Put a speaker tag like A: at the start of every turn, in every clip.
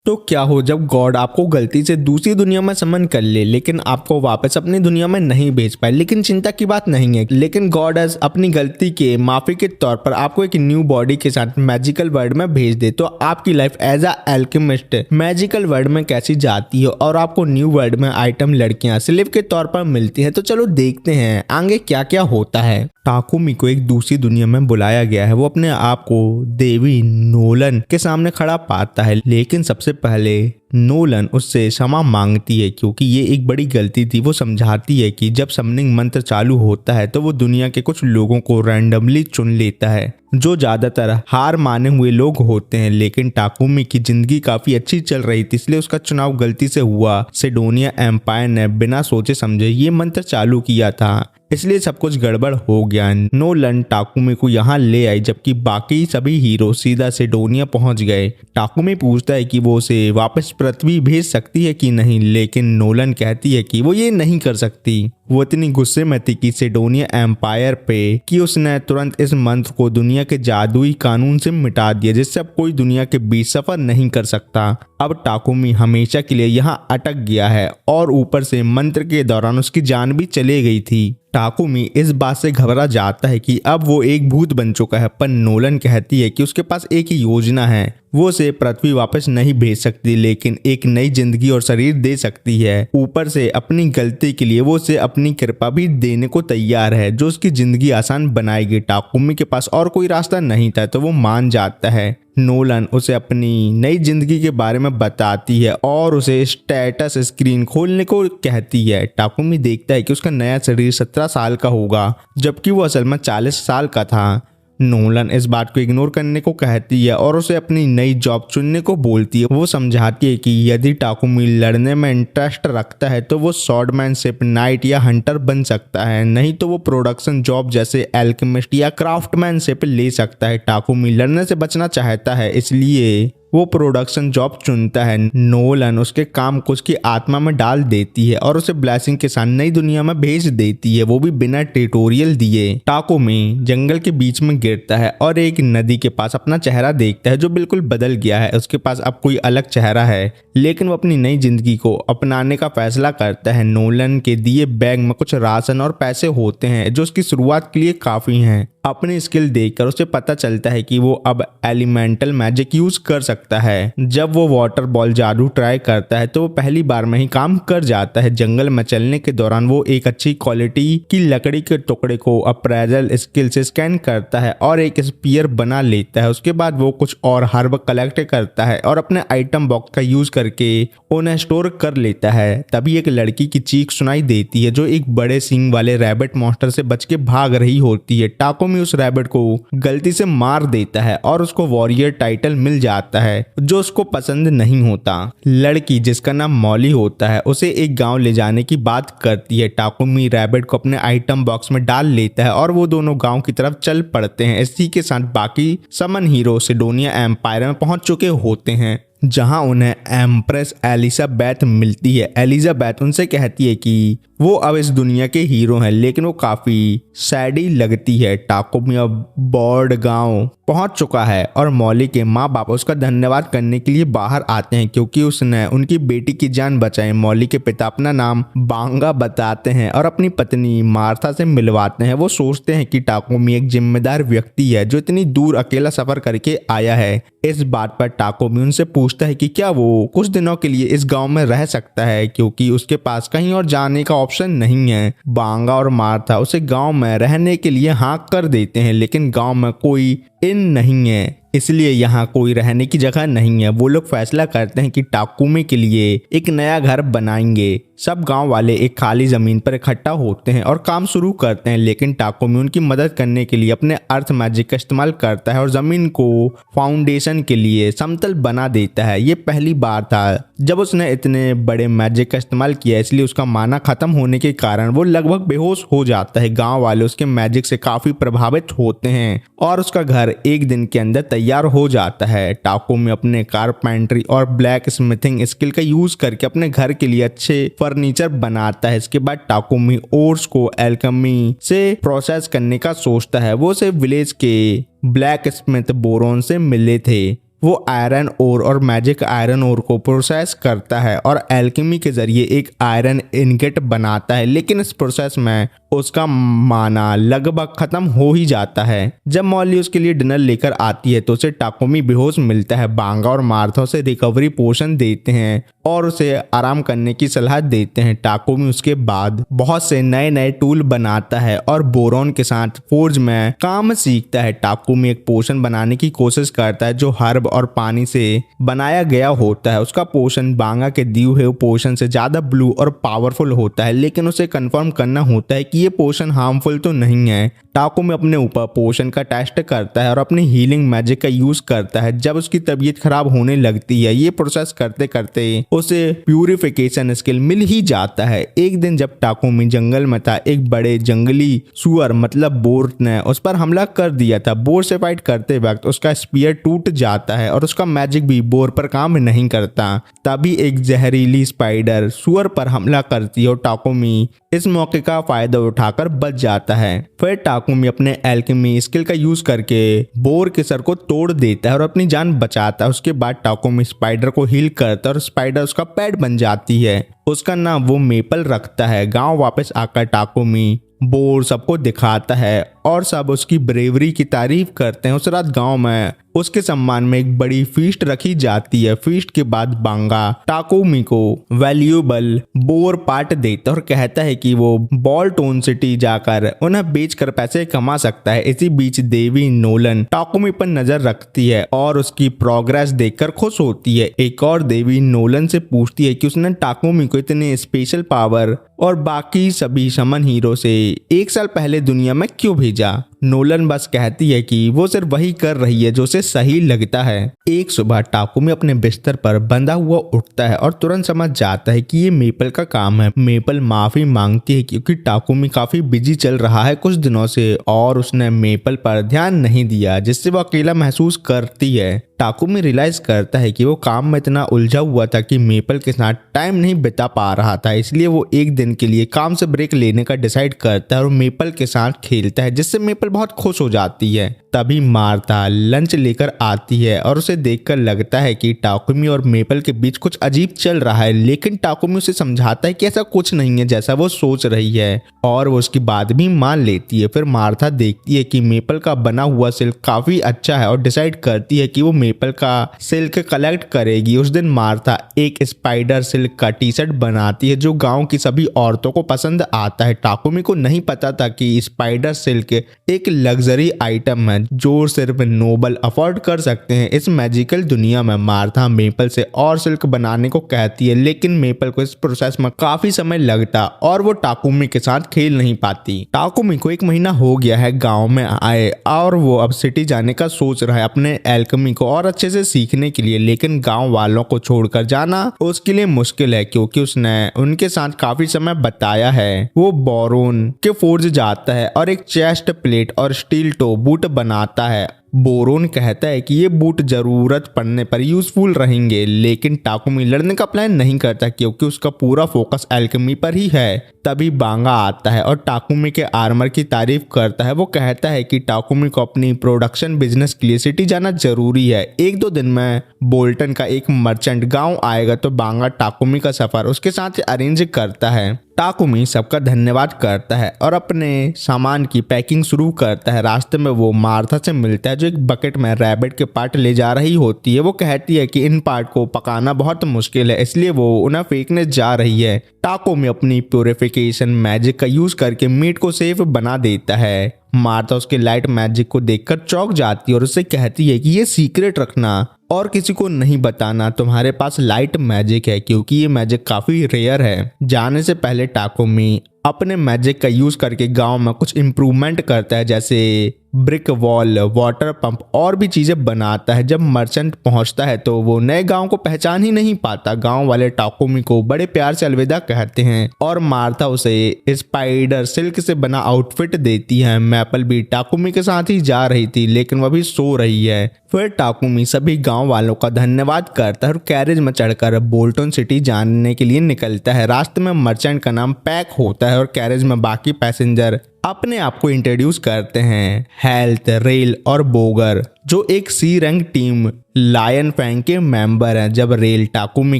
A: तो क्या हो जब गॉड आपको गलती से दूसरी दुनिया में समन कर ले लेकिन आपको वापस अपनी दुनिया में नहीं भेज पाए। लेकिन चिंता की बात नहीं है, लेकिन गॉड अपनी गलती के माफी के तौर पर आपको एक न्यू बॉडी के साथ मैजिकल वर्ल्ड में भेज दे तो आपकी life as a alchemist magical world में कैसी जाती है और आपको न्यू वर्ल्ड में आइटम लड़कियां स्लेव के तौर पर मिलती हैं। तो चलो देखते हैं आगे क्या क्या होता है। टाकुमी को एक दूसरी दुनिया में बुलाया गया है। वो अपने आप को देवी नोलन के सामने खड़ा पाता है, लेकिन सबसे पहले नोलन उससे क्षमा मांगती है क्योंकि ये एक बड़ी गलती थी। वो समझाती है कि जब समनिंग मंत्र चालू होता है तो वो दुनिया के कुछ लोगों को रैंडमली चुन लेता है जो ज्यादातर हार माने हुए लोग होते हैं। लेकिन टाकुमी की जिंदगी काफी अच्छी चल रही थी, इसलिए उसका चुनाव गलती से हुआ। सिडोनिया एम्पायर ने बिना सोचे समझे ये मंत्र चालू किया था, इसलिए सब कुछ गड़बड़ हो गया। नोलन टाकुमी को यहाँ ले आई जबकि बाकी सभी हीरो सीधा सिडोनिया पहुंच गए। टाकुमी पूछता है कि वो उसे वापस पृथ्वी भेज सकती है कि नहीं, लेकिन नोलन कहती है कि वो ये नहीं कर सकती। वो इतनी गुस्से में थी कि सिडोनिया एम्पायर पे कि उसने तुरंत इस मंत्र को दुनिया के जादुई कानून से मिटा दिया जिससे अब कोई दुनिया के बीच सफर नहीं कर सकता। अब टाकुमी हमेशा के लिए यहाँ अटक गया है और ऊपर से मंत्र के दौरान उसकी जान भी चली गई थी। टाकुमी इस बात से घबरा जाता है कि अब वो एक भूत बन चुका है, पर नोलन कहती है कि उसके पास एक ही योजना है। वो उसे पृथ्वी वापस नहीं भेज सकती लेकिन एक नई जिंदगी और शरीर दे सकती है। ऊपर से अपनी गलती के लिए वो उसे अपनी कृपा भी देने को तैयार है जो उसकी जिंदगी आसान बनाएगी। टाकुमी के पास और कोई रास्ता नहीं था तो वो मान जाता है। नोलन उसे अपनी नई जिंदगी के बारे में बताती है और उसे स्टेटस स्क्रीन खोलने को कहती है। टाकुमी देखता है कि उसका नया शरीर 17 साल का होगा जबकि वो असल में 40 साल का था। नोलन इस बात को इग्नोर करने को कहती है और उसे अपनी नई जॉब चुनने को बोलती है। वो समझाती है कि यदि टाकुमी लड़ने में इंटरेस्ट रखता है तो वो स्वॉर्डमैनशिप, नाइट या हंटर बन सकता है, नहीं तो वो प्रोडक्शन जॉब जैसे एल्केमिस्ट या क्राफ्टमैनशिप ले सकता है। टाकुमी लड़ने से बचना चाहता है इसलिए वो प्रोडक्शन जॉब चुनता है। नोलन उसके काम को उसकी आत्मा में डाल देती है और उसे ब्लेसिंग के साथ नई दुनिया में भेज देती है, वो भी बिना ट्यूटोरियल दिए। टाकुमी जंगल के बीच में गिरता है और एक नदी के पास अपना चेहरा देखता है जो बिल्कुल बदल गया है। उसके पास अब कोई अलग चेहरा है लेकिन वो अपनी नई जिंदगी को अपनाने का फैसला करता है। नोलन के दिए बैग में कुछ राशन और पैसे होते हैं जो उसकी शुरुआत के लिए काफी हैं। अपनी स्किल देखकर उसे पता चलता है कि वो अब एलिमेंटल मैजिक यूज कर सकता है। जब वो वाटर बॉल जादू ट्राई करता है तो वो पहली बार में ही काम कर जाता है। जंगल में चलने के दौरान वो एक अच्छी क्वालिटी की लकड़ी के टुकड़े को अप्रेजल स्किल से स्कैन करता है और एक स्पीयर बना लेता है। उसके बाद वो कुछ और हर्ब कलेक्ट करता है और अपने आइटम बॉक्स का यूज करके उन्हें स्टोर कर लेता है। तभी एक लड़की की चीख सुनाई देती है जो एक बड़े सींग वाले रैबिट मॉन्स्टर से बच के भाग रही होती है। टाकुमी उस रैबिट को गलती से मार देता है और उसको वॉरियर टाइटल मिल जाता है जो उसको पसंद नहीं होता। लड़की जिसका नाम मॉली होता है उसे एक गांव ले जाने की बात करती है। टाकुमी रैबिट को अपने आइटम बॉक्स में डाल लेता है और वो दोनों गांव की तरफ चल पड़ते हैं। इसी के साथ बाकी समन हीरो सिडोनिया एम्पायर में पहुंच चुके होते हैं जहां उन्हें एम्प्रेस एलिजाबेथ मिलती है। एलिजाबेथ उनसे कहती है कि वो अब इस दुनिया के हीरो हैं लेकिन वो काफी सैडी लगती है। टाकुमी अब बॉर्ड गांव पहुंच चुका है और मॉली के माँ बाप उसका धन्यवाद करने के लिए बाहर आते हैं क्योंकि उसने उनकी बेटी की जान बचाई। मॉली के पिता अपना नाम बांगा बताते हैं और अपनी पत्नी मार्था से मिलवाते हैं। वो सोचते हैं कि टाकुमी एक जिम्मेदार व्यक्ति है जो इतनी दूर अकेला सफर करके आया है। इस बात पर टाकुमी उनसे पूछता है कि क्या वो कुछ दिनों के लिए इस गांव में रह सकता है क्योंकि उसके पास कहीं और जाने का ऑप्शन नहीं है। बांगा और मार्था उसे गांव में रहने के लिए हाँ कर देते हैं लेकिन गांव में कोई इन नहीं है इसलिए यहाँ कोई रहने की जगह नहीं है। वो लोग फैसला करते हैं कि टाकुमी के लिए एक नया घर बनाएंगे। सब गांव वाले एक खाली जमीन पर इकट्ठा होते हैं और काम शुरू करते हैं लेकिन टाकुमी उनकी मदद करने के लिए अपने अर्थ मैजिक का इस्तेमाल करता है और जमीन को फाउंडेशन के लिए समतल बना देता है। ये पहली बार था जब उसने इतने बड़े मैजिक का इस्तेमाल किया, इसलिए उसका माना खत्म होने के कारण वो लगभग बेहोश हो जाता है। गाँव वाले उसके मैजिक से काफी प्रभावित होते हैं और उसका घर एक दिन के अंदर तैयार हो जाता है। टाकुमी अपने कारपेंट्री और ब्लैक स्मिथिंग स्किल का यूज करके अपने घर के लिए अच्छे फर्नीचर बनाता है। इसके बाद टाकुमी ओर्स को एल्केमी से प्रोसेस करने का सोचता है। वो सिर्फ विलेज के ब्लैक स्मिथ बोरोन से मिले थे वो आयरन ओर और मैजिक आयरन ओर को प्रोसेस करता है और एल्केमी के जरिए एक आयरन इनगेट बनाता है, लेकिन इस प्रोसेस में उसका माना लगभग खत्म हो ही जाता है। जब मॉली उसके लिए डिनर लेकर आती है तो उसे टाकुमी बेहोश मिलता है। बांगा और मार्था उसे रिकवरी पोशन देते हैं और उसे आराम करने की सलाह देते हैं। टाकुमी उसके बाद बहुत से नए नए टूल बनाता है और बोरोन के साथ फोर्ज में काम सीखता है। टाकुमी एक पोशन बनाने की कोशिश करता है जो हर्ब और पानी से बनाया गया होता है। उसका पोशन बांगा के दिए हुए पोशन से ज्यादा ब्लू और पावरफुल होता है, लेकिन उसे कंफर्म करना होता है कि ये पोशन हार्मफुल तो नहीं है। टाकुमी अपने ऊपर पोशन का टेस्ट करता है और अपनी हीलिंग मैजिक का यूज करता है जब उसकी तबीयत खराब होने लगती है। ये प्रोसेस करते करते उसे प्यूरिफिकेशन स्किल मिल ही जाता है। एक दिन जब टाकुमी जंगल में था, एक बड़े जंगली सुअर मतलब बोर ने उस पर हमला कर दिया था। बोर से फाइट करते वक्त उसका स्पीयर टूट जाता है और उसका मैजिक भी बोर पर काम नहीं करता। तभी एक जहरीली स्पाइडर सुअर पर हमला करती है और टाकुमी इस मौके का फायदा उठाकर बच जाता है। फिर टाकुमी अपने एल्केमी स्किल का यूज करके बोर के सर को तोड़ देता है और अपनी जान बचाता है। उसके बाद टाकुमी स्पाइडर को हील करता है और स्पाइडर उसका पेट बन जाती है। उसका नाम वो मेपल रखता है। गांव वापस आकर टाकुमी बोर सबको दिखाता है और सब उसकी ब्रेवरी की तारीफ करते हैं। उस रात गांव में उसके सम्मान में एक बड़ी फीस्ट रखी जाती है। फीस्ट के बाद बांगा टाकुमी को वैल्यूएबल बोर पार्ट देता है और कहता है कि वो बॉलटोन सिटी जाकर उन्हें बेचकर पैसे कमा सकता है। इसी बीच देवी नोलन टाकुमी पर नजर रखती है और उसकी प्रोग्रेस देखकर खुश होती है। एक और देवी नोलन से पूछती है कि उसने टाकुमी को इतने स्पेशल पावर और बाकी सभी समन हीरो से 1 साल पहले दुनिया में क्यों भेजा। नोलन बस कहती है कि वो सिर्फ वही कर रही है जो उसे सही लगता है। एक सुबह टाकुमी अपने बिस्तर पर बंधा हुआ उठता है और तुरंत समझ जाता है कि ये मेपल का काम है। मेपल माफी मांगती है क्योंकि टाकुमी काफी बिजी चल रहा है कुछ दिनों से और उसने मेपल पर ध्यान नहीं दिया, जिससे वो अकेला महसूस करती है। टाकुमी रियलाइज करता है कि वो काम में इतना उलझा हुआ था कि मेपल के साथ टाइम नहीं बिता पा रहा था, इसलिए वो एक दिन के लिए काम से ब्रेक लेने का डिसाइड करता है और मेपल के साथ खेलता है, जिससे मेपल बहुत खुश हो जाती है। तभी मार्था लंच लेकर आती है और उसे देखकर लगता है कि टाकुमी और मेपल के बीच कुछ अजीब चल रहा है, लेकिन टाकुमी उसे समझाता है कि ऐसा कुछ नहीं है जैसा वो सोच रही है और वो उसकी बात भी मान लेती है। फिर मार्था देखती है कि मेपल का बना हुआ सिल्क काफी अच्छा है और डिसाइड करती है कि वो मेपल का सिल्क कलेक्ट करेगी। उस दिन मार्था एक स्पाइडर सिल्क का टी शर्ट बनाती है जो गांव की सभी औरतों को पसंद आता है। टाकुमी को नहीं पता था कि स्पाइडर सिल्क एक लग्जरी आइटम है जो सिर्फ नोबल अफोर्ड कर सकते हैं। इस मैजिकल दुनिया में मार्था मेपल से और सिल्क बनाने को कहती है, लेकिन मेपल को इस प्रोसेस में काफी समय लगता और वो टाकुमी के साथ खेल नहीं पाती। टाकुमी को 1 महीना हो गया है गांव में आए और वो अब सिटी जाने का सोच रहा है अपने एल्केमी को और अच्छे से सीखने के लिए, लेकिन गांव वालों को छोड़कर जाना उसके लिए मुश्किल है क्योंकि उसने उनके साथ काफी समय बताया है। वो बोरोन के फोर्ज जाता है और एक चेस्ट प्लेट और स्टील टो बूट बनाता है। बोरोन कहता है कि ये बूट जरूरत पड़ने पर यूजफुल रहेंगे, लेकिन टाकुमी लड़ने का प्लान नहीं करता क्योंकि उसका पूरा फोकस एल्केमी पर ही है। तभी बांगा आता है और टाकुमी के आर्मर की तारीफ करता है। वो कहता है कि टाकुमी को अपनी प्रोडक्शन बिजनेस के लिए सिटी जाना जरूरी है। 1-2 दिन में बोल्टन का एक मर्चेंट गांव आएगा तो बांगा टाकुमी का सफर उसके साथ अरेंज करता है। टाकुमी सबका धन्यवाद करता है और अपने सामान की पैकिंग शुरू करता है। रास्ते में वो मार्था से मिलता है जो एक बकेट में रैबिट के पार्ट ले जा रही होती है। वो कहती है कि इन पार्ट को पकाना बहुत मुश्किल है, इसलिए वो उन्हें फेंकने जा रही है। टाकुमी अपनी प्यूरिफिकेशन मैजिक का यूज करके मीट को सेफ बना देता है। मार्था उसके लाइट मैजिक को देखकर चौंक जाती है और उससे कहती है कि ये सीक्रेट रखना और किसी को नहीं बताना, तुम्हारे पास लाइट मैजिक है क्योंकि ये मैजिक काफी रेयर है। जाने से पहले टाकुमी अपने मैजिक का यूज करके गांव में कुछ इम्प्रूवमेंट करता है, जैसे ब्रिक वॉल, वाटर पंप और भी चीजें बनाता है। जब मर्चेंट पहुंचता है तो वो नए गांव को पहचान ही नहीं पाता। गांव वाले टाकुमी को बड़े प्यार से अलविदा कहते हैं और मार्था उसे स्पाइडर सिल्क से बना आउटफिट देती है। मैपल भी टाकुमी के साथ ही जा रही थी, लेकिन वह भी सो रही है। फिर टाकुमी सभी गांव वालों का धन्यवाद करता है और कैरेज में चढ़कर बोल्टन सिटी जाने के लिए निकलता है। रास्ते में मर्चेंट का नाम पैक होता है और कैरेज में बाकी पैसेंजर अपने आप को इंट्रोड्यूस करते हैं, हेल्थ, रेल और बोगर, जो एक सी रैंक टीम लायन फैंग के मेंबर हैं। जब रेल टाकुमी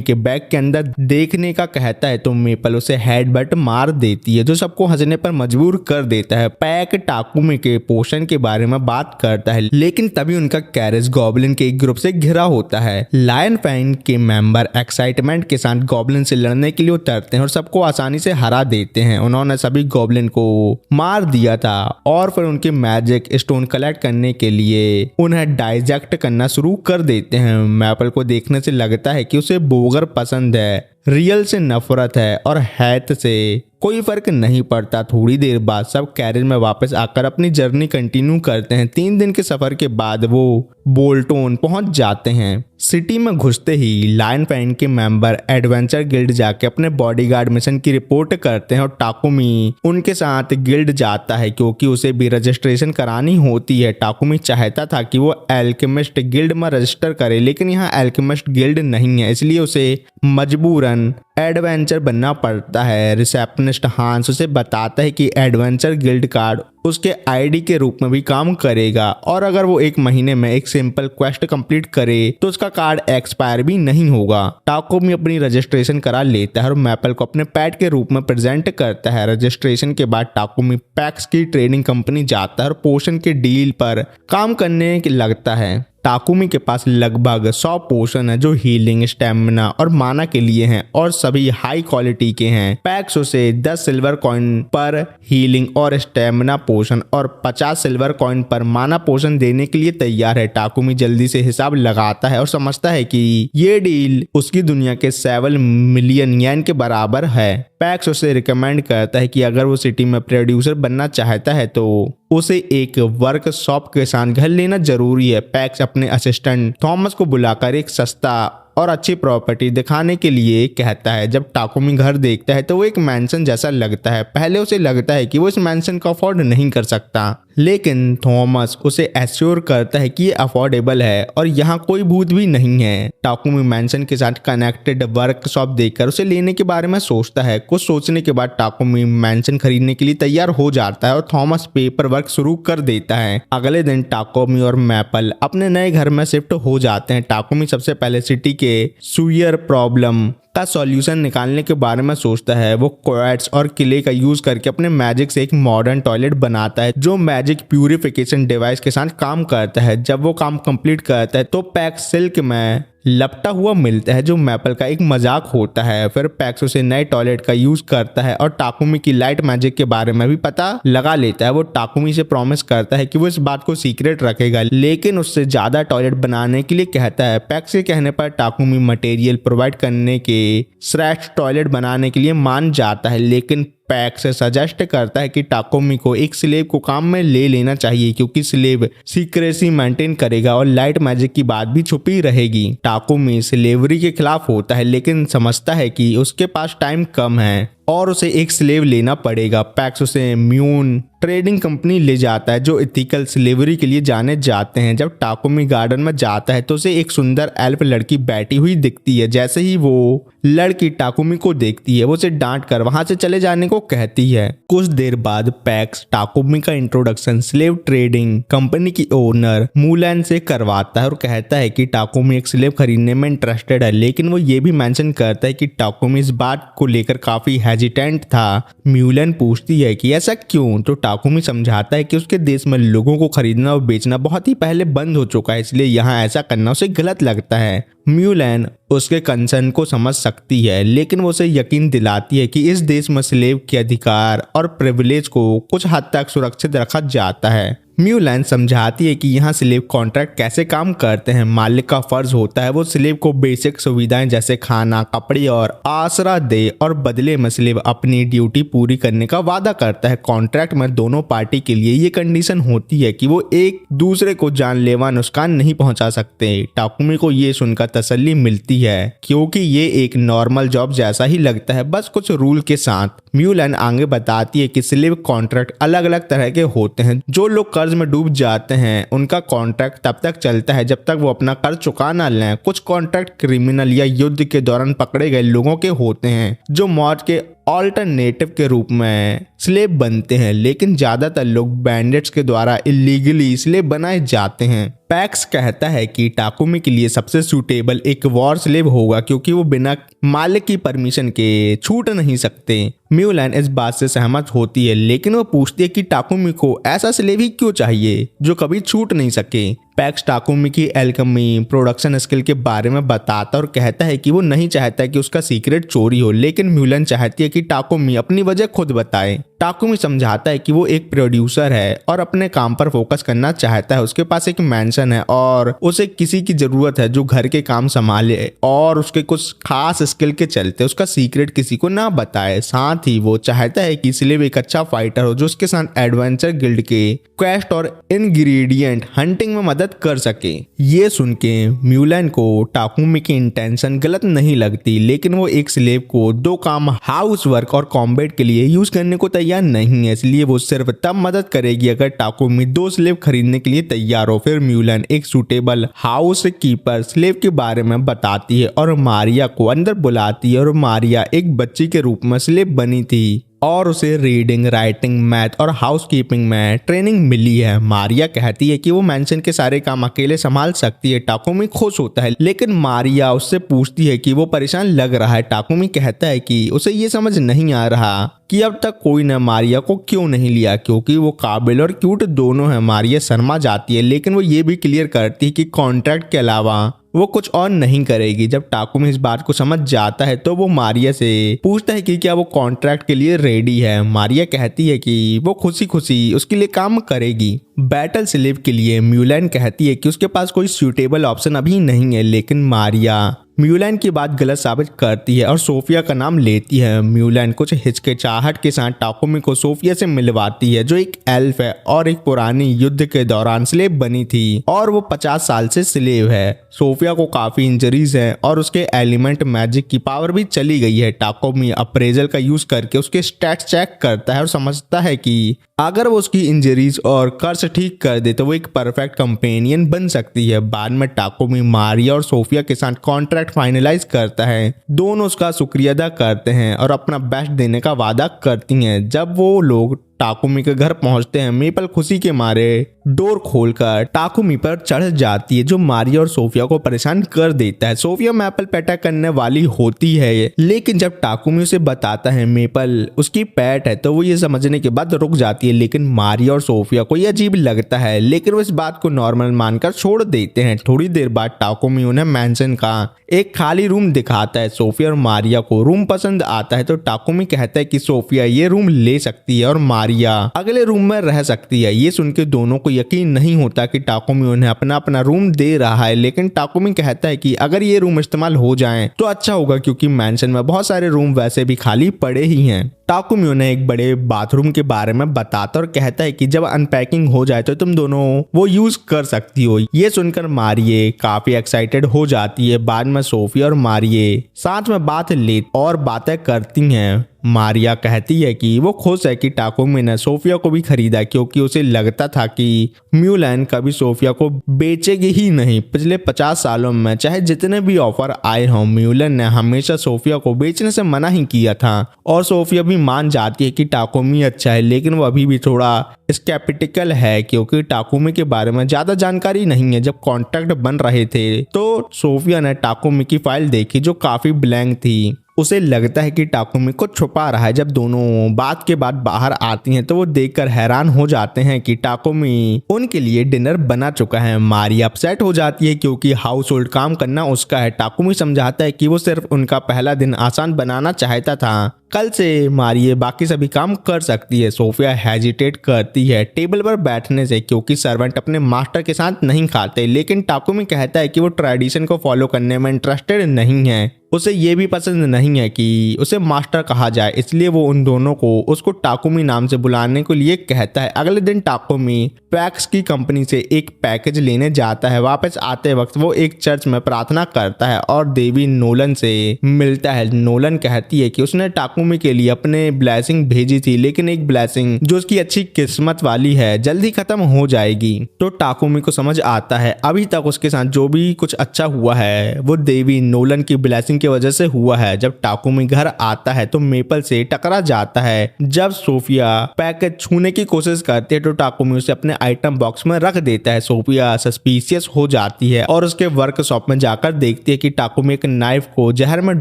A: के बैग के अंदर देखने का कहता है तो मेपल उसे हेडबट मार देती है, जो सबको हंसने पर मजबूर कर देता है। पैक टाकुमी के पोषण के बारे में बात करता है, लेकिन तभी उनका कैरेज गॉब्लिन के एक ग्रुप से घिरा होता है। लायन फैंग के मेंबर एक्साइटमेंट के साथ गॉब्लिन से लड़ने के लिए उतरते हैं और सबको आसानी से हरा देते हैं। उन्होंने सभी गॉब्लिन को मार दिया था और फिर उनके मैजिक स्टोन कलेक्ट करने के लिए उन्हें डाइजेक्ट करना शुरू कर देते हैं। मैपल को देखने से लगता है कि उसे बोगर पसंद है, रियल से नफरत है और हैत से कोई फर्क नहीं पड़ता। थोड़ी देर बाद सब कैरेज में वापस आकर अपनी जर्नी कंटिन्यू करते हैं। 3 दिन के सफर के बाद वो बोल्टोन पहुंच जाते हैं। सिटी में घुसते ही लायन फैंग के मेंबर एडवेंचर गिल्ड जाके अपने बॉडीगार्ड मिशन की रिपोर्ट करते हैं और टाकुमी उनके साथ गिल्ड जाता है क्योंकि उसे भी रजिस्ट्रेशन करानी होती है। टाकुमी चाहता था कि वो एल्केमिस्ट गिल्ड में रजिस्टर करे, लेकिन यहाँ एल्केमिस्ट गिल्ड नहीं है, इसलिए उसे मजबूरन एडवेंचर बनना पड़ता है। रिसेप्शनिस्ट हांस उसे बताता है कि एडवेंचर गिल्ड कार्ड उसके आईडी के रूप में भी काम करेगा और अगर वो 1 महीने में एक सिंपल क्वेस्ट कंप्लीट करे तो उसका कार्ड एक्सपायर भी नहीं होगा। टाकुमी अपनी रजिस्ट्रेशन करा लेता है और मैपल को अपने पेट के रूप में प्रेजेंट करता है। रजिस्ट्रेशन के बाद टाकुमी पैक्स की ट्रेडिंग कंपनी जाता है और पोषण के डील पर काम करने लगता है। टाकुमी के पास लगभग 100 पोशन है जो हीलिंग, स्टेमिना और माना के लिए हैं और सभी हाई क्वालिटी के हैं। पैक्स उसे 10 सिल्वर कॉइन पर हीलिंग और स्टेमिना पोशन और 50 सिल्वर कॉइन पर माना पोशन देने के लिए तैयार है। टाकुमी जल्दी से हिसाब लगाता है और समझता है कि ये डील उसकी दुनिया के 7 मिलियन येन के बराबर है। पैक्स उसे रिकमेंड करता है कि अगर वो सिटी में प्रोड्यूसर बनना चाहता है तो उसे एक वर्कशॉप के साथ घर लेना जरूरी है। पैक्स अपने असिस्टेंट थॉमस को बुलाकर एक सस्ता और अच्छी प्रॉपर्टी दिखाने के लिए कहता है। जब टाकुमी घर देखता है तो वो एक मैंशन जैसा लगता है। पहले उसे लगता है कि वो इस मैंशन को अफोर्ड नहीं कर सकता, लेकिन थॉमस उसे एश्योर करता है कि ये अफोर्डेबल है और यहाँ कोई भूत भी नहीं है। टाकुमी मैंशन के साथ कनेक्टेड वर्कशॉप देखकर उसे लेने के बारे में सोचता है। कुछ सोचने के बाद टाकुमी मैंशन खरीदने के लिए तैयार हो जाता है और थॉमस पेपर वर्क शुरू कर देता है। अगले दिन टाकुमी और मैपल अपने नए घर में शिफ्ट हो जाते हैं। टाकुमी सबसे पहले सिटी के सुयर प्रॉब्लम का सॉल्यूशन निकालने के बारे में सोचता है। वो क्वार्ट्ज और किले का यूज करके अपने मैजिक से एक मॉडर्न टॉयलेट बनाता है जो मैजिक प्यूरिफिकेशन डिवाइस के साथ काम करता है। जब वो काम कंप्लीट करता है तो पैक्स सिल्क में लपटा हुआ मिलता है जो मैपल का एक मजाक होता है। फिर पैक्स उसे नए टॉयलेट का यूज करता है और टाकुमी की लाइट मैजिक के बारे में भी पता लगा लेता है। वो टाकुमी से प्रॉमिस करता है कि वो इस बात को सीक्रेट रखेगा, लेकिन उससे ज्यादा टॉयलेट बनाने के लिए कहता है। पैक्स के कहने पर टाकुमी मटेरियल प्रोवाइड करने के श्रेष्ठ टॉयलेट बनाने के लिए मान जाता है, लेकिन पैक्स सजेस्ट करता है कि टाकुमी को एक स्लेव को काम में ले लेना चाहिए क्योंकि स्लेव सीक्रेसी मेंटेन करेगा और लाइट मैजिक की बात भी छुपी रहेगी। टाकुमी स्लेवरी के खिलाफ होता है लेकिन समझता है कि उसके पास टाइम कम है और उसे एक स्लेव लेना पड़ेगा। पैक्स उसे म्यून ट्रेडिंग कंपनी ले जाता है जो इथिकल स्लेवरी के लिए जाने जाते हैं। जब टाकुमी गार्डन में जाता है तो उसे एक सुंदर एल्फ लड़की बैठी हुई दिखती है। जैसे ही वो लड़की टाकुमी को देखती है वो उसे डांट कर वहां से चले जाने को कहती है। कुछ देर बाद पैक्स टाकुमी का इंट्रोडक्शन स्लेव ट्रेडिंग कंपनी की ओनर मूलैन से करवाता है और कहता है कि टाकुमी एक स्लेव खरीदने में इंटरेस्टेड है, लेकिन वो ये भी मेंशन करता है कि टाकुमी इस बात को लेकर काफी हेजिटेंट था। म्यूलन पूछती है कि ऐसा क्यों, तो टाकुमी समझाता है कि उसके देश में लोगों को खरीदना और बेचना बहुत ही पहले बंद हो चुका है, इसलिए यहाँ ऐसा करना उसे गलत लगता है। म्यूलन उसके कंसर्न को समझ सकती है, लेकिन वो उसे यकीन दिलाती है कि इस देश में स्लेव के अधिकार और प्रिविलेज को कुछ हद तक सुरक्षित रखा जाता है। म्यूलन समझाती है कि यहाँ स्लेव कॉन्ट्रैक्ट कैसे काम करते हैं। मालिक का फर्ज होता है वो स्लेव को बेसिक सुविधाएं जैसे खाना, कपड़े और आसरा दे और बदले में स्लेव अपनी ड्यूटी पूरी करने का वादा करता है। कॉन्ट्रैक्ट में दोनों पार्टी के लिए ये कंडीशन होती है कि वो एक दूसरे को जानलेवा नुकसान नहीं पहुंचा सकते। टाकुमी को ये सुनकर तसल्ली मिलती है क्योंकि ये एक नॉर्मल जॉब जैसा ही लगता है, बस कुछ रूल के साथ। म्यूलन आगे बताती है कि स्लेव कॉन्ट्रैक्ट अलग अलग तरह के होते हैं। जो लोग कर्ज में डूब जाते हैं उनका कॉन्ट्रैक्ट तब तक चलता है जब तक वो अपना कर्ज चुका ना लें। कुछ कॉन्ट्रैक्ट क्रिमिनल या युद्ध के दौरान पकड़े गए लोगों के होते हैं जो मौत के ऑल्टरनेटिव के रूप में स्लेव बनते हैं, लेकिन ज्यादातर लोग बैंडिट्स के द्वारा इलीगली स्लेव बनाए जाते हैं। पैक्स कहता है कि टाकुमी के लिए सबसे सूटेबल एक वॉर स्लेव होगा क्योंकि वो बिना मालिक की परमिशन के छूट नहीं सकते। म्यूलैन इस बात से सहमत होती है, लेकिन वो पूछती है कि टाकुमी को ऐसा स्लेव ही क्यों चाहिए जो कभी छूट नहीं सके। पैक्स टाकुमी की एल्केमी प्रोडक्शन स्किल के बारे में बताता और कहता है कि वो नहीं चाहता कि उसका सीक्रेट चोरी हो, लेकिन म्यूलन चाहती है कि टाकुमी अपनी वजह खुद बताए। टाकुमी समझाता है कि वो एक प्रोड्यूसर है और अपने काम पर फोकस करना चाहता है। उसके पास एक मैंशन है और उसे किसी की जरूरत है जो घर के काम संभाले और उसके कुछ खास स्किल के चलते उसका सीक्रेट किसी को ना बताए। साथ ही वो चाहता है कि इसलिए एक अच्छा फाइटर हो जो उसके साथ एडवेंचर गिल्ड के क्वेस्ट और इंग्रेडिएंट हंटिंग में मदद कर सके। ये सुन के म्यूलैन को टाकुमी की इंटेंशन गलत नहीं लगती, लेकिन वो एक स्लेव को दो काम हाउस वर्क और कॉम्बैट के लिए यूज करने को तैयार नहीं है, इसलिए वो सिर्फ तब मदद करेगी अगर टाकुमी दो स्लेव खरीदने के लिए तैयार हो। फिर म्यूलैन एक सूटेबल हाउस कीपर स्लेव के बारे में बताती है और मारिया को अंदर बुलाती है। और मारिया एक बच्ची के रूप में स्लेव बनी थी और उसे रीडिंग, राइटिंग, मैथ और हाउसकीपिंग में ट्रेनिंग मिली है। मारिया कहती है कि वो मेंशन के सारे काम अकेले संभाल सकती है। टाकुमी खुश होता है, लेकिन मारिया उससे पूछती है कि वो परेशान लग रहा है। टाकुमी कहता है कि उसे ये समझ नहीं आ रहा कि अब तक कोई ने मारिया को क्यों नहीं लिया, क्योंकि वो काबिल और क्यूट दोनों है। मारिया शर्मा जाती है, लेकिन वो ये भी क्लियर करती है कि कॉन्ट्रैक्ट के अलावा वो कुछ और नहीं करेगी। जब टाकुमी इस बात को समझ जाता है तो वो मारिया से पूछता है कि क्या वो कॉन्ट्रैक्ट के लिए रेडी है। मारिया कहती है कि वो खुशी खुशी उसके लिए काम करेगी। बैटल स्लेव के लिए म्यूलैन कहती है कि उसके पास कोई सूटेबल ऑप्शन अभी नहीं है, लेकिन मारिया म्यूलैन की बात गलत साबित करती है और सोफिया का नाम लेती है। म्यूलैन कुछ हिचकिचाहट के साथ टाकुमी को सोफिया से मिलवाती है, जो एक एल्फ है और एक पुरानी युद्ध के दौरान स्लेव बनी थी और वो 50 साल से स्लेव है। सोफिया को काफी इंजरीज है और उसके एलिमेंट मैजिक की पावर भी चली गई है। टाकुमी अप्रेजल का यूज करके उसके स्टैट्स चेक करता है और समझता है कि अगर वो उसकी इंजरीज और कर्स ठीक कर दे तो वो एक परफेक्ट कंपेनियन बन सकती है। बाद में टाकुमी मारिया और सोफिया के साथ कॉन्ट्रैक्ट फाइनलाइज करता है। दोनों उसका शुक्रिया अदा करते हैं और अपना बेस्ट देने का वादा करती हैं। जब वो लोग टाकुमी के घर पहुंचते हैं, मेपल खुशी के मारे डोर खोलकर टाकुमी पर चढ़ जाती है, जो मारिया और सोफिया को परेशान कर देता है। सोफिया मेपल पे अटैक करने वाली होती है, लेकिन जब टाकुमी उसे बताता है मेपल उसकी पेट है तो वो ये समझने के बाद रुक जाती है। लेकिन मारिया और सोफिया को ये अजीब लगता है, लेकिन वो इस बात को नॉर्मल मानकर छोड़ देते हैं। थोड़ी देर बाद टाकुमी उन्हें मैंशन का एक खाली रूम दिखाता है। सोफिया और मारिया को रूम पसंद आता है तो टाकुमी कहता है कि सोफिया ये रूम ले सकती है और मारिया अगले रूम में रह सकती है। ये सुन के दोनों को यकीन नहीं होता कि टाकुमी उन्हें अपना अपना रूम दे रहा है, लेकिन टाकुमी कहता है कि अगर ये रूम इस्तेमाल हो जाएं तो अच्छा होगा, क्योंकि मैंशन में बहुत सारे रूम वैसे भी खाली पड़े ही हैं। टाकुमी उन्हें एक बड़े बाथरूम के बारे में बताता और कहता है कि जब अनपैकिंग हो जाए तो तुम दोनों वो यूज कर सकती हो। ये सुनकर मारिये काफी एक्साइटेड हो जाती है। बाद में सोफिया और मारिये साथ में बातें करती हैं। मारिया कहती है कि वो खुश है कि टाकुमी ने सोफिया को भी खरीदा, क्योंकि उसे लगता था कि म्यूलैन कभी सोफिया को बेचेगी ही नहीं। पिछले 50 सालों में चाहे जितने भी ऑफर आए हों, म्यूलैन ने हमेशा सोफिया को बेचने से मना ही किया था और सोफिया भी मान जाती है कि टाकुमी अच्छा है, लेकिन वो अभी भी थोड़ा स्केप्टिकल है क्योंकि टाकुमी के बारे में ज्यादा जानकारी नहीं है। जब कॉन्ट्रैक्ट बन रहे थे तो सोफिया ने टाकुमी की फाइल देखी जो काफी ब्लैंक थी। उसे लगता है कि टाकुमी को छुपा रहा है। जब दोनों बात के बाद बाहर आती हैं तो वो देखकर हैरान हो जाते हैं कि टाकुमी उनके लिए डिनर बना चुका है। मारिया अपसेट हो जाती है क्योंकि हाउस होल्ड काम करना उसका है। टाकुमी समझाता है कि वो सिर्फ उनका पहला दिन आसान बनाना चाहता था, कल से मारिया बाकी सभी काम कर सकती है। सोफिया हेजिटेट करती है टेबल पर बैठने से, क्योंकि सर्वेंट अपने मास्टर के साथ नहीं खाते, लेकिन टाकुमी कहता है कि वो ट्रेडिशन को फॉलो करने में इंटरेस्टेड नहीं है। उसे ये भी पसंद नहीं है कि उसे मास्टर कहा जाए, इसलिए वो उन दोनों को उसको टाकुमी नाम से बुलाने के लिए कहता है। अगले दिन टाकुमी पैक्स की कंपनी से एक पैकेज लेने जाता है। वापस आते वक्त वो एक चर्च में प्रार्थना करता है और देवी नोलन से मिलता है। नोलन कहती है कि उसने टाकुमी के लिए अपने ब्लेसिंग भेजी थी, लेकिन एक ब्लेसिंग जो उसकी अच्छी किस्मत वाली है जल्दी खत्म हो जाएगी। तो टाकुमी को समझ आता है अभी तक उसके साथ जो भी कुछ अच्छा हुआ है वो देवी नोलन की ब्लेसिंग की वजह से हुआ है। जब टाकुमी घर आता है तो मेपल से टकरा जाता है। जब सोफिया पैकेज छूने की कोशिश करती है तो टाकुमी उसे अपने आइटम बॉक्स में रख देता है। सोफिया सस्पिशियस हो जाती है और उसके वर्कशॉप में जाकर देखती है कि टाकुमी एक नाइफ को जहर में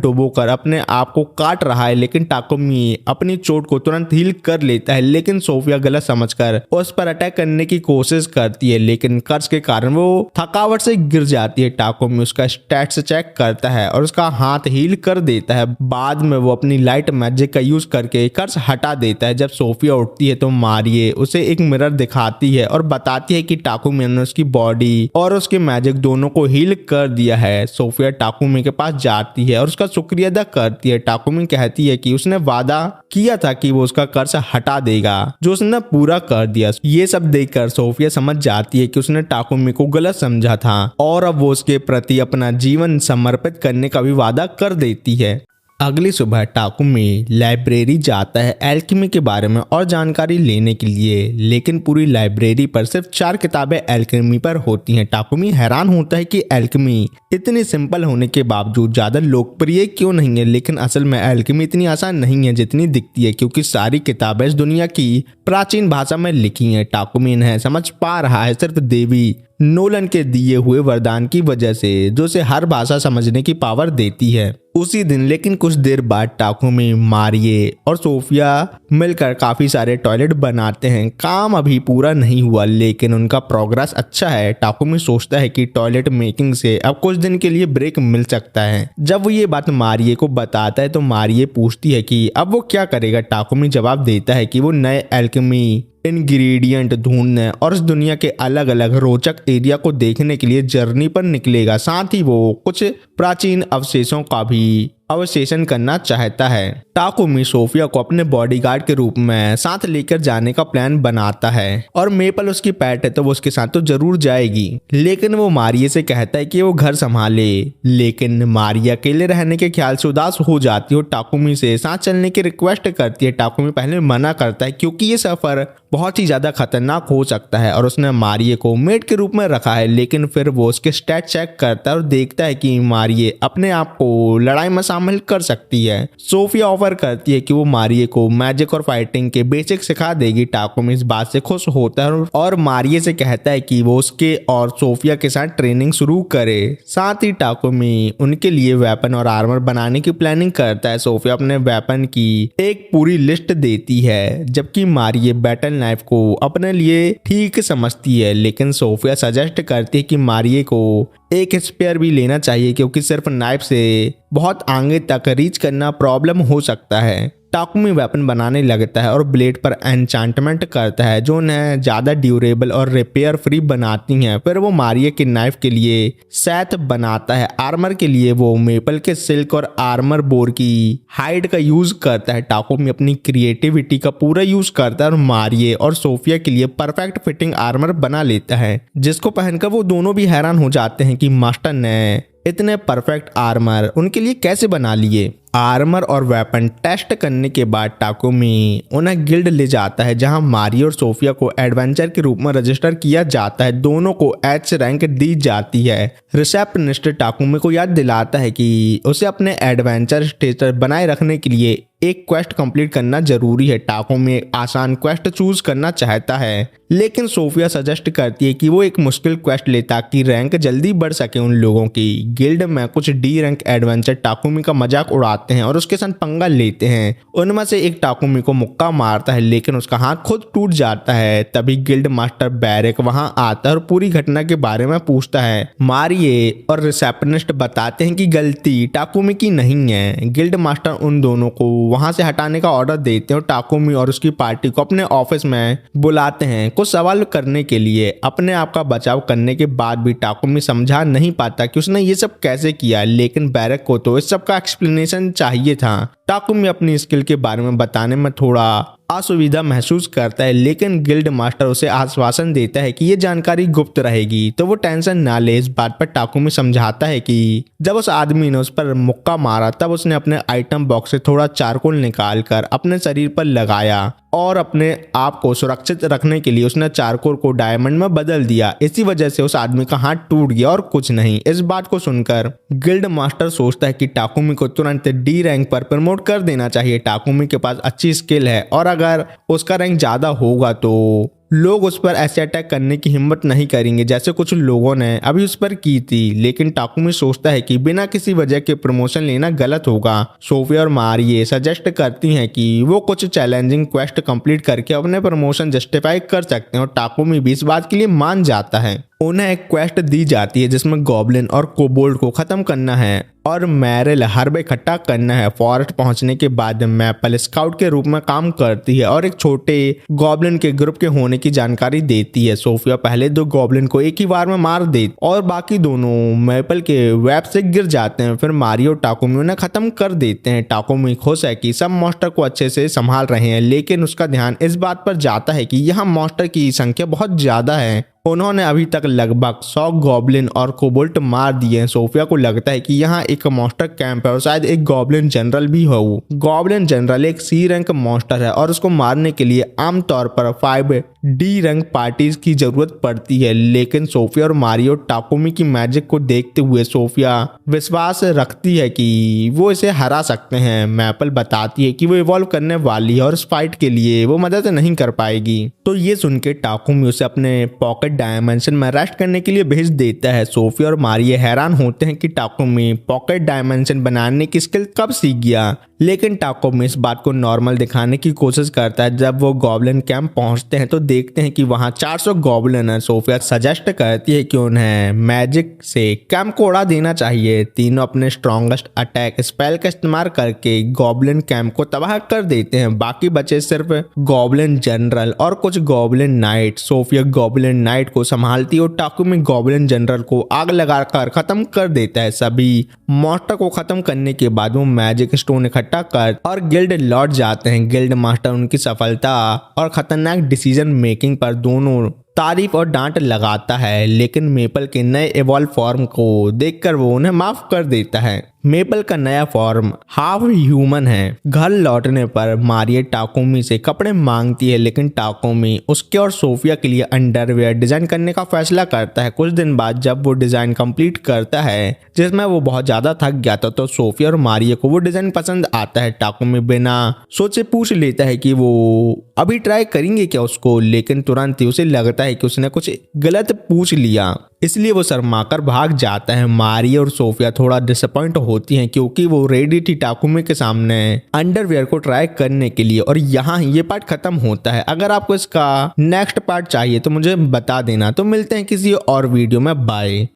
A: डुबोकर अपने आप को काट रहा है, लेकिन टाकुमी अपनी चोट को तुरंत हील कर लेता है। लेकिन सोफिया गलत समझकर उस पर अटैक करने की कोशिश करती है, लेकिन कर्ज के कारण वो थकावट से गिर जाती है। टाकुमी उसका स्टैट्स चेक करता है और उसका हाथ हील कर देता है। बाद में वो अपनी लाइट मैजिक का यूज करके कर्ज हटा देता है। जब सोफिया उठती है तो मारिए उसे एक मिरर दिखाती है और बताती है कि टाकुमी ने उसकी बॉडी और उसके मैजिक दोनों को हील कर दिया है। सोफिया टाकुमी के पास जाती है और उसका शुक्रिया अदा करती है। टाकुमी कहती है कि उसने वादा किया था कि वो उसका कर्ज हटा देगा, जो उसने पूरा कर दिया। ये सब देखकर सोफिया समझ जाती है कि उसने टाकुमी को गलत समझा था और अब वो उसके प्रति अपना जीवन समर्पित करने का भी वादा कर देती है। अगली सुबह टाकुमी लाइब्रेरी जाता है एल्केमी के बारे में और जानकारी लेने के लिए, लेकिन पूरी लाइब्रेरी पर सिर्फ 4 किताबें एल्केमी पर होती हैं। टाकुमी हैरान होता है कि एल्केमी इतनी सिंपल होने के बावजूद ज्यादा लोकप्रिय क्यों नहीं है, लेकिन असल में एल्केमी इतनी आसान नहीं है जितनी दिखती है, क्योंकि सारी किताबें इस दुनिया की प्राचीन भाषा में लिखी हैं। टाकुमी इन्हें समझ पा रहा है सिर्फ देवी नोलन के दिए हुए वरदान की वजह से, जो उसे हर भाषा समझने की पावर देती है। उसी दिन लेकिन कुछ देर बाद टाकुमी, मारिए और सोफिया मिलकर काफी सारे टॉयलेट बनाते हैं। काम अभी पूरा नहीं हुआ लेकिन उनका प्रोग्रेस अच्छा है। टाकुमी सोचता है कि टॉयलेट मेकिंग से अब कुछ दिन के लिए ब्रेक मिल सकता है। जब वो ये बात मारिए को बताता है तो मारिए पूछती है कि अब वो क्या करेगा। टाकुमी जवाब देता है कि वो नए एल्केमी इंग्रेडिएंट ढूंढने और इस दुनिया के अलग अलग रोचक एरिया को देखने के लिए जर्नी पर निकलेगा। साथ ही वो कुछ प्राचीन अवशेषों का भी अवशेषण करना चाहता है। टाकुमी सोफिया को अपने बॉडीगार्ड के रूप में साथ लेकर जाने का प्लान बनाता है और मेपल उसकी पेट है तो वो उसके साथ तो जरूर जाएगी, लेकिन वो मारिया से कहता है कि वो घर संभाले। लेकिन मारिया अकेले रहने के ख्याल से उदास हो जाती है और टाकुमी से साथ चलने की रिक्वेस्ट करती है। टाकुमी पहले मना करता है क्योंकि ये सफर बहुत ही ज्यादा खतरनाक हो सकता है और उसने मारिया को मेट के रूप में रखा है। लेकिन फिर वो उसके स्टैट चेक करता है और देखता है कि मारिया अपने आप को लड़ाई में शामिल कर सकती है। सोफिया ऑफर करती है कि वो मारिया को मैजिक और फाइटिंग के बेसिक सिखा देगी। टाकुमी इस बात से खुश होता है और मारिया से कहता है कि वो उसके और सोफिया के साथ ट्रेनिंग शुरू करे। साथ ही टाकुमी उनके लिए वेपन और आर्मर बनाने की प्लानिंग करता है। सोफिया अपने वेपन की एक पूरी लिस्ट देती है, जबकि मारिया बैटल नाइफ को अपने लिए ठीक समझती है। लेकिन सोफिया सजेस्ट करती है कि मारिया को एक स्पेयर भी लेना चाहिए क्योंकि सिर्फ नाइफ से बहुत आगे तक रीच करना प्रॉब्लम हो सकता है। टाकुमी वेपन बनाने लगता है और ब्लेड पर एन्चांटमेंट करता है जो उन्हें ज्यादा ड्यूरेबल और रिपेयर फ्री बनाती हैं। फिर वो मारिया के नाइफ के लिए सेट बनाता है। आर्मर के लिए वो मेपल के सिल्क और आर्मर बोर की हाइड का यूज करता है। टाकुमी अपनी क्रिएटिविटी का पूरा यूज करता है और मारिया और सोफिया के लिए परफेक्ट फिटिंग आर्मर बना लेता है, जिसको पहनकर वो दोनों भी हैरान हो जाते हैं कि मास्टर ने इतने परफेक्ट आर्मर उनके लिए कैसे बना लिए। आर्मर और वेपन टेस्ट करने के बाद टाकुमी उन्हें गिल्ड ले जाता है जहां मारिया और सोफिया को एडवेंचर के रूप में रजिस्टर किया जाता है। दोनों को एच रैंक दी जाती है। रिसेप्शनिस्ट टाकुमी को याद दिलाता है कि उसे अपने एडवेंचर स्टेटस बनाए रखने के लिए एक क्वेस्ट कंप्लीट करना जरूरी है। टाकुमी एक आसान क्वेस्ट चूज करना चाहता है, लेकिन सोफिया सजेस्ट करती है कि वो एक मुश्किल क्वेस्ट ले ताकि रैंक जल्दी बढ़ सके उन लोगों की। गिल्ड में कुछ डी रैंक एडवेंचर टाकुमी का मजाक उड़ाते हैं और उसके साथ पंगा लेते हैं। उनमें से एक टाकुमी को मुक्का मारता है लेकिन उसका हाथ खुद टूट जाता है। तभी गिल्ड मास्टर बैरेक वहां आता है और पूरी घटना के बारे में पूछता है। मारिया और रिसेप्शनिस्ट बताते हैं कि गलती टाकुमी की नहीं है। गिल्ड मास्टर उन दोनों को वहां से हटाने का ऑर्डर देते हैं और टाकुमी और उसकी पार्टी को अपने ऑफिस में बुलाते हैं कुछ सवाल करने के लिए। अपने आप का बचाव करने के बाद भी टाकुमी समझा नहीं पाता कि उसने ये सब कैसे किया, लेकिन बैरक को तो इस सब का एक्सप्लेनेशन चाहिए था। टाकुमी अपनी स्किल के बारे में बताने में थोड़ा असुविधा महसूस करता है, लेकिन गिल्ड मास्टर उसे आश्वासन देता है कि ये जानकारी गुप्त रहेगी, तो वो टेंशन ना ले। इस बात पर टाकुमी समझाता है कि जब उस आदमी ने उस पर मुक्का मारा तब उसने अपने आइटम बॉक्स से थोड़ा चारकोल निकालकर अपने शरीर पर लगाया और अपने आप को सुरक्षित रखने के लिए उसने चारकोल को डायमंड में बदल दिया। इसी वजह से उस आदमी का हाथ टूट गया और कुछ नहीं। इस बात को सुनकर गिल्ड मास्टर सोचता है कि टाकुमी को तुरंत डी रैंक पर प्रमोट कर देना चाहिए। टाकुमी के पास अच्छी स्किल है और अगर उसका रैंक ज्यादा होगा तो लोग उस पर ऐसे अटैक करने की हिम्मत नहीं करेंगे जैसे कुछ लोगों ने अभी उस पर की थी। लेकिन टाकुमी सोचता है कि बिना किसी वजह के प्रमोशन लेना गलत होगा। सोफिया और मारिये सजेस्ट करती हैं कि वो कुछ चैलेंजिंग क्वेस्ट कंप्लीट करके अपने प्रमोशन जस्टिफाई कर सकते हैं और टाकुमी भी इस बात के लिए मान जाता है। उन्हें एक क्वेस्ट दी जाती है जिसमें गॉब्लिन और कोबोल्ड को खत्म करना है और मैरिल हर्ब इकट्ठा करना है। फॉरेस्ट पहुंचने के बाद मैपल स्काउट के रूप में काम करती है और एक छोटे गॉब्लिन के ग्रुप के होने की जानकारी देती है। सोफिया पहले 2 गॉब्लिन को एक ही बार में मार देती और बाकी दोनों मैपल के वेब से गिर जाते हैं। फिर मारियो और टाकुमी उन्हें खत्म कर देते हैं। टाकुमी खुश है कि सब मॉन्स्टर को अच्छे से संभाल रहे हैं, लेकिन उसका ध्यान इस बात पर जाता है कि यहाँ मॉन्स्टर की संख्या बहुत ज्यादा है। उन्होंने अभी तक लगभग 100 गॉब्लिन और कोबोल्ट मार दिए हैं। सोफिया को लगता है कि यहाँ एक मॉन्स्टर कैंप है और शायद एक गॉब्लिन जनरल भी हो। गॉब्लिन जनरल एक सी रैंक मॉन्स्टर है और उसको मारने के लिए आमतौर पर 5 डी रैंक पार्टीज की जरूरत पड़ती है। लेकिन सोफिया और मारियो टाकुमी की मैजिक को देखते हुए सोफिया विश्वास रखती है कि वो इसे हरा सकते हैं। मैपल बताती है कि वो इवॉल्व करने वाली है और इस फाइट के लिए वो मदद नहीं कर पाएगी। तो ये सुन के टाकुमी उसे अपने पॉकेट डायमेंशन में रेस्ट करने के लिए भेज देता है। सोफिया और मारिये हैरान होते हैं कि टाकुमी पॉकेट डायमेंशन बनाने की स्किल कब सीख गया, लेकिन टाकुमी इस बात को नॉर्मल दिखाने की कोशिश करता है। जब वो गॉब्लिन कैंप पहुंचते हैं तो देखते हैं कि वहां 400 गॉब्लिन है। सोफिया सजेस्ट करती है कि उन्हें मैजिक से कैंप को उड़ा देना चाहिए। तीनों अपने स्ट्रॉन्गेस्ट अटैक स्पेल का इस्तेमाल करके गॉब्लिन कैंप को तबाह कर देते हैं। बाकी बचे सिर्फ गॉब्लिन जनरल और कुछ goblin knight. Sophia goblin knight को संभालती है और टाकुमी गॉब्लिन जनरल को आग लगाकर खत्म कर देता है। सभी मॉन्स्टर को खत्म करने के बाद वो मैजिक स्टोन इकट्ठा कर और गिल्ड लौट जाते हैं। गिल्ड मास्टर उनकी सफलता और खतरनाक डिसीजन मेकिंग पर दोनों तारीफ और डांट लगाता है, लेकिन मेपल के नए इवॉल्व फॉर्म को देखकर वो उन्हें माफ कर देता है। मेपल का नया फॉर्म हाफ ह्यूमन है। घर लौटने पर मारिये टाकुमी से कपड़े मांगती है, लेकिन टाकुमी उसके और सोफिया के लिए अंडरवेयर डिजाइन करने का फैसला करता है। कुछ दिन बाद जब वो डिजाइन कंप्लीट करता है जिसमें वो बहुत ज्यादा थक गया था, तो सोफिया और मारिये को वो डिजाइन पसंद आता है। टाकुमी बिना सोचे पूछ लेता है कि वो अभी ट्राई करेंगे क्या उसको, लेकिन तुरंत ही उसे लगता है कि उसने कुछ गलत पूछ लिया, इसलिए वो शर्माकर भाग जाता है। मारिये और सोफिया थोड़ा डिसअपॉइंट होती हैं क्योंकि वो रेडी थी टाकुमी के सामने अंडरवेयर को ट्राई करने के लिए। और यहाँ ये पार्ट खत्म होता है। अगर आपको इसका नेक्स्ट पार्ट चाहिए तो मुझे बता देना। तो मिलते हैं किसी और वीडियो में। बाय।